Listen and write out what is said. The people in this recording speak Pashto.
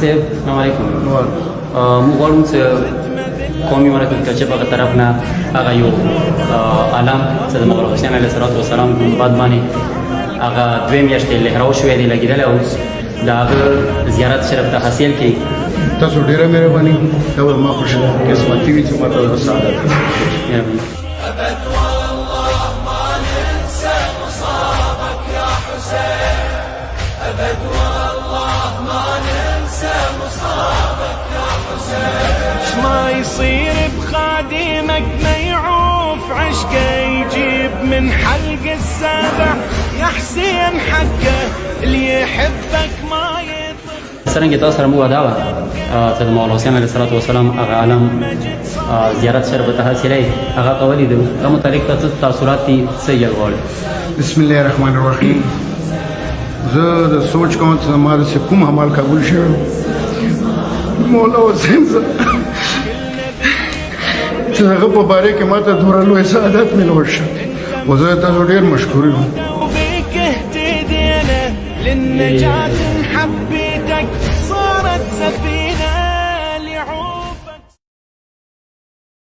صاحب السلام علیکم موږ غواړو چې قومي مرکز کچه په طرف نه هغه یو عالم چې د مولوي حسین علیه السلام ګنبد باندې هغه دوه میاشتې لهراو شوی دی لګېدلی او د هغه زیارت شرف ته حاصل کړي. تاسو ډیره مهرباني دا ما خوشي قسمتي وي چې ماته د سعادت مهرباني. ما يصير بخادمك ما يعوف عشقه يجيب من حلق السابع يا حسين حقه اللي يحبك ما يطيق. څرنګه تاسو سره موږ دا و چې د مولوي حسین علیه السلام هغه عالم زیارت شرف ته حاصلای هغه قولی دی کوم متعلق تاثرات دي سید غواړي. بسم الله الرحمن الرحیم. زه د سوچ کوم چې ما د کوم عمل قبول شوی مولا حسین چې هغه په باره کې ماته دوره لوی سعادت ملو شو او زه تاسو ډیر مشکور یم. وبك اهتدينا للنجاة حبيتك صارت سفينة